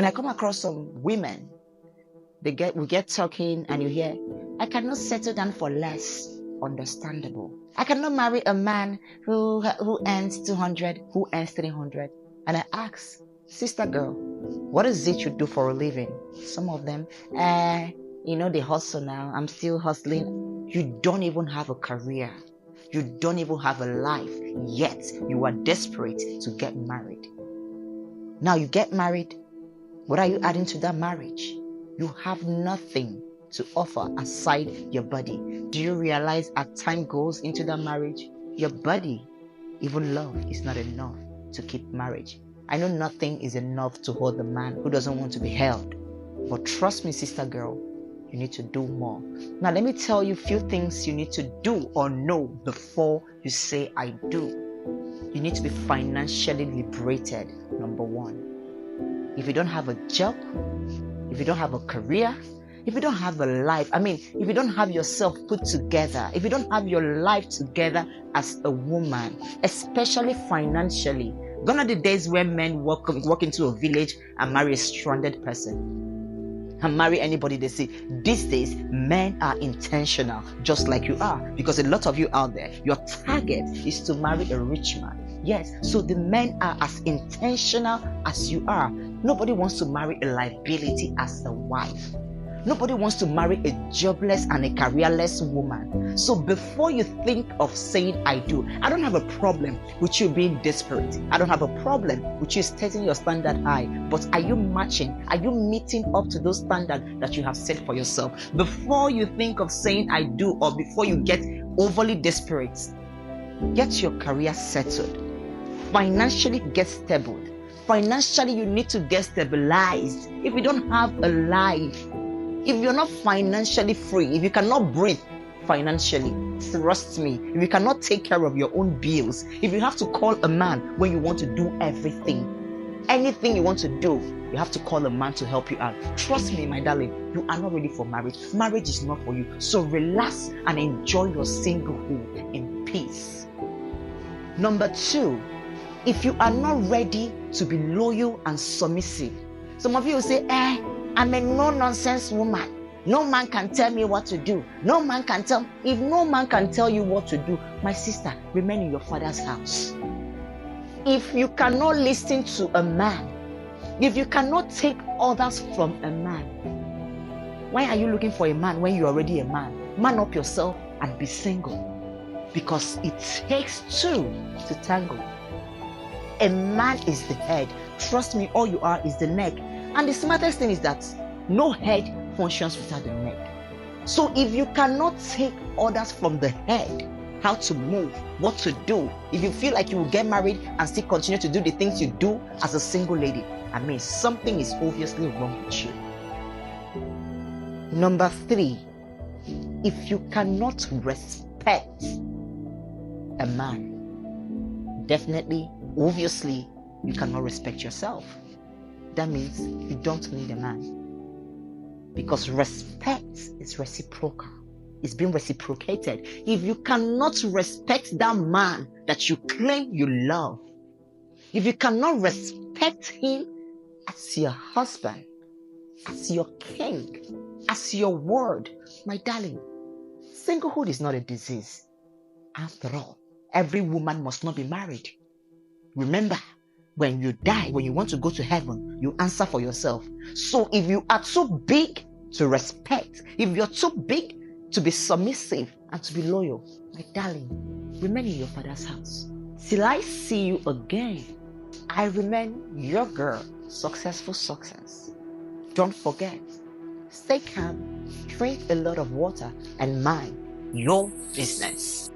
When I come across some women, we get talking and you hear, I cannot settle down for less. Understandable. I cannot marry a man who earns 200, who earns 300. And I ask, sister girl, what is it you do for a living? Some of them, they hustle now. I'm still hustling. You don't even have a career. You don't even have a life. Yet you are desperate to get married. Now you get married. What are you adding to that marriage? You have nothing to offer aside your body. Do you realize as time goes into that marriage, your body, even love, is not enough to keep marriage? I know nothing is enough to hold the man who doesn't want to be held. But trust me, sister girl, you need to do more. Now let me tell you a few things you need to do or know before you say I do. You need to be financially liberated, number one. If you don't have a job, if you don't have a career, if you don't have a life, if you don't have yourself put together, if you don't have your life together as a woman, especially financially, gone are the days where men walk into a village and marry a stranded person and marry anybody they see. These days, men are intentional, just like you are, because a lot of you out there, your target is to marry a rich man. Yes, so the men are as intentional as you are. Nobody wants to marry a liability as a wife. Nobody wants to marry a jobless and a careerless woman. So before you think of saying I do, I don't have a problem with you being desperate. I don't have a problem with you setting your standard high. But are you matching? Are you meeting up to those standards that you have set for yourself? Before you think of saying I do, or before you get overly desperate, get your career settled. Financially get stable. Financially, you need to get stabilized. If you don't have a life, if you're not financially free, if you cannot breathe financially, trust me, if you cannot take care of your own bills, if you have to call a man when you want to do everything, anything you want to do, you have to call a man to help you out. Trust me, my darling, you are not ready for marriage. Marriage is not for you. So relax and enjoy your singlehood in peace. Number two, if you are not ready to be loyal and submissive, some of you will say, I'm a no-nonsense woman. No man can tell me what to do. No man can tell. If no man can tell you what to do, my sister, remain in your father's house. If you cannot listen to a man, if you cannot take orders from a man, why are you looking for a man when you're already a man? Man up yourself and be single. Because it takes two to tango. A man is the head. Trust me, all you are is the neck. And the smartest thing is that no head functions without the neck. So if you cannot take orders from the head, how to move, what to do, if you feel like you will get married and still continue to do the things you do as a single lady, something is obviously wrong with you. Number three, if you cannot respect a man, definitely, obviously, you cannot respect yourself. That means you don't need a man. Because respect is reciprocal. It's being reciprocated. If you cannot respect that man that you claim you love, if you cannot respect him as your husband, as your king, as your word, my darling, singlehood is not a disease. After all, every woman must not be married. Remember, when you die, when you want to go to heaven, you answer for yourself. So if you are too big to respect, if you're too big to be submissive and to be loyal, my darling, remain in your father's house. Till I see you again, I remain your girl, Successful Success. Don't forget, stay calm, drink a lot of water, and mind your business.